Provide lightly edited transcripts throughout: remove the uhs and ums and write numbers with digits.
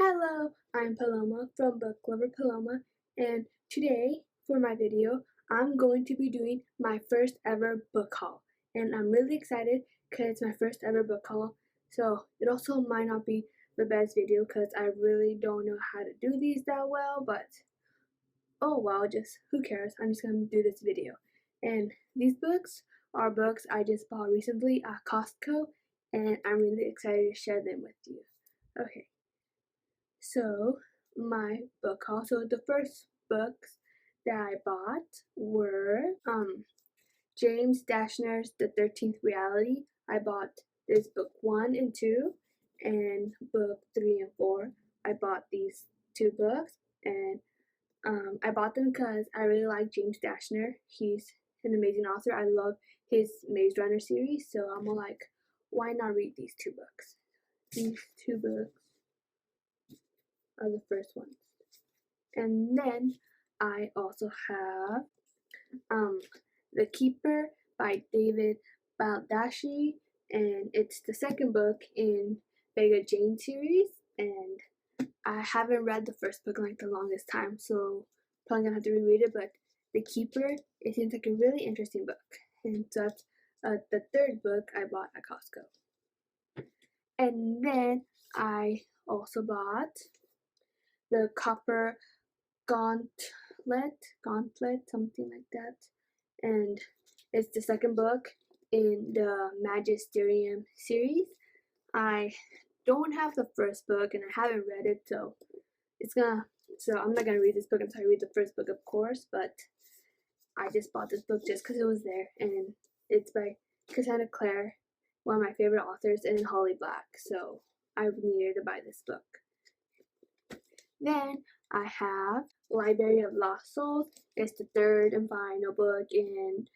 Hello, I'm Paloma from Book Lover Paloma, and today for my video, I'm going to be doing my first ever book haul. And I'm really excited because it's my first ever book haul. So it also might not be the best video because I really don't know how to do these that well, but oh well, just who cares? I'm just going to do this video. And these books are books I just bought recently at Costco, and I'm really excited to share them with you. Okay. So my book haul. So the first books that I bought were James Dashner's The 13th Reality. I bought this book 1 and 2, and book 3 and 4. I bought these two books, and I bought them because I really like James Dashner. He's an amazing author. I love his Maze Runner series, so I'm like, why not read these two books? These two books are the first ones. And then I also have The Keeper by David Baldacci, and it's the second book in Vega Jane series, and I haven't read the first book in like the longest time, so probably gonna have to reread it, but The Keeper, it seems like a really interesting book. And so that's the third book I bought at Costco. And then I also bought The Copper Gauntlet, something like that. And it's the second book in the Magisterium series. I don't have the first book and I haven't read it, so I'm not gonna read this book until I read the first book, of course, but I just bought this book just because it was there, and it's by Cassandra Clare, one of my favorite authors, and Holly Black, so I needed to buy this book. Then I have Library of Lost Souls. It's the third and final book in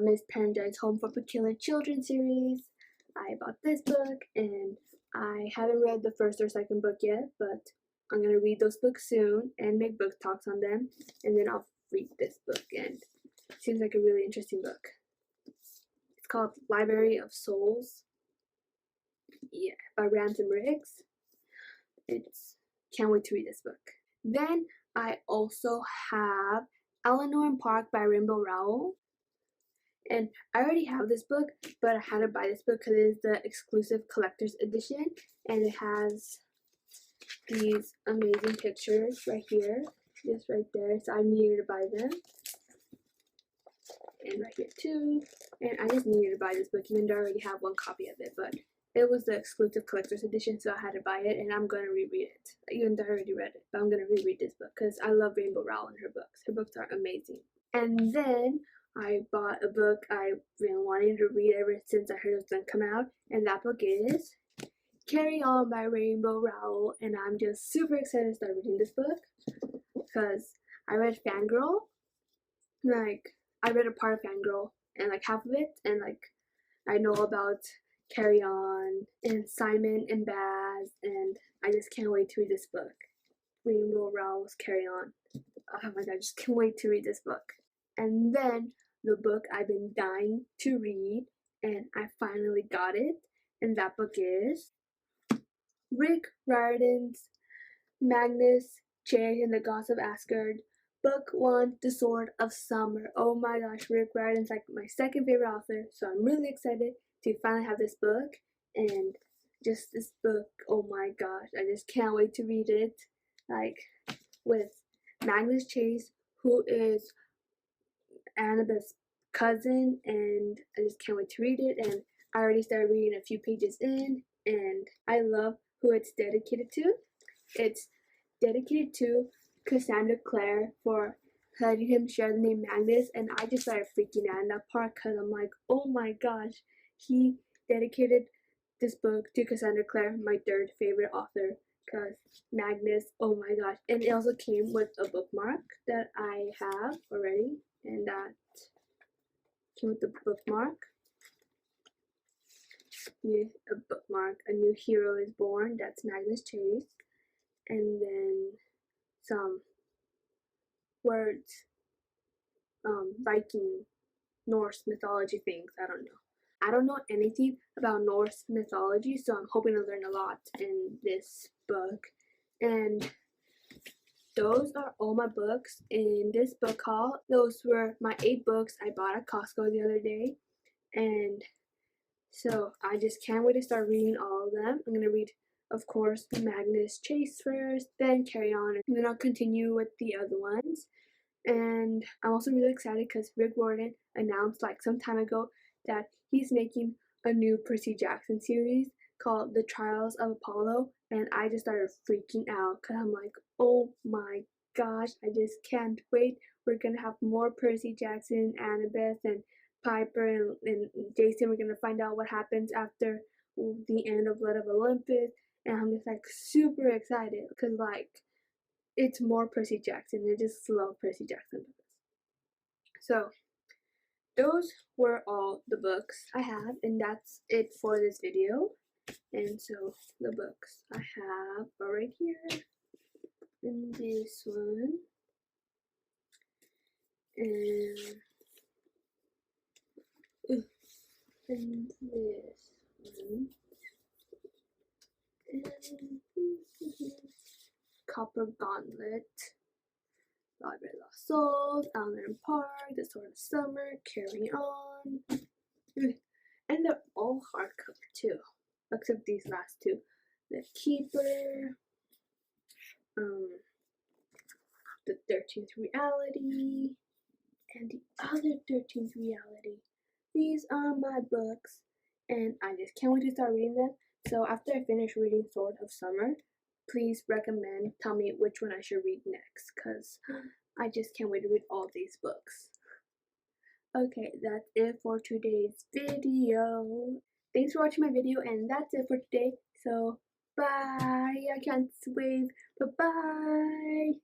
Miss Perendine's Home for Peculiar Children series. I bought this book, and I haven't read the first or second book yet, but I'm going to read those books soon and make book talks on them, and then I'll read this book, and it seems like a really interesting book. It's called Library of Souls, yeah, by Ransom Riggs. Can't wait to read this book. Then I also have Eleanor and Park by Rainbow Rowell. And I already have this book, but I had to buy this book because it is the exclusive collector's edition. And it has these amazing pictures right here. Just right there. So I needed to buy them. And right here too. And I just needed to buy this book even though I already have one copy of it. But it was the exclusive collector's edition, so I had to buy it, and I'm going to reread it. Even though I already read it, but I'm going to reread this book because I love Rainbow Rowell and her books. Her books are amazing. And then I bought a book I've been wanting to read ever since I heard it was going to come out, and that book is Carry On by Rainbow Rowell, and I'm just super excited to start reading this book because I read Fangirl. Like, I read a part of Fangirl and like half of it, and like I know about Carry On and Simon and Baz, and I just can't wait to read this book. Rainbow Rowell's Carry On. Oh my god, I just can't wait to read this book. And then the book I've been dying to read, and I finally got it, and that book is Rick Riordan's Magnus Chase and the Gods of Asgard, Book 1, The Sword of Summer. Oh my gosh, Rick Riordan's like my second favorite author, so I'm really excited to finally have this book. And just this book, oh my gosh, I just can't wait to read it. Like, with Magnus Chase, who is Annabeth's cousin, and I just can't wait to read it. And I already started reading a few pages in, and I love who it's dedicated to. It's dedicated to Cassandra Clare for letting him share the name Magnus, and I just started freaking out in that part because I'm like, oh my gosh, he dedicated this book to Cassandra Clare, my third favorite author, because Magnus, oh my gosh. And it also came with a bookmark that I have already, and that came with the bookmark. Yeah, a bookmark, A New Hero is Born, that's Magnus Chase, and then some words, Viking, Norse mythology things. I don't know anything about Norse mythology, so I'm hoping to learn a lot in this book. And those are all my books in this book haul. Those were my 8 books I bought at Costco the other day. And so I just can't wait to start reading all of them. I'm going to read, of course, Magnus Chase first, then Carry On, and then I'll continue with the other ones. And I'm also really excited because Rick Riordan announced like some time ago that he's making a new Percy Jackson series called The Trials of Apollo, and I just started freaking out because I'm like, oh my gosh, I just can't wait. We're gonna have more Percy Jackson, Annabeth, and Piper, and Jason. We're gonna find out what happens after the end of Blood of Olympus, and I'm just like super excited because like it's more Percy Jackson. I just love Percy Jackson books. So those were all the books I have, and that's it for this video. And so the books I have are right here, and this one, and this one, and Copper Gauntlet, Library of Lost Souls, Allen Park, The Sword of Summer, Carry On, and they're all hardcover too, except these last two. The Keeper, the 13th Reality, and the other 13th Reality. These are my books, and I just can't wait to start reading them. So after I finish reading Sword of Summer, please tell me which one I should read next, because I just can't wait to read all these books. Okay, that's it for today's video. Thanks for watching my video, and that's it for today. So, bye. I can't wave. Bye-bye.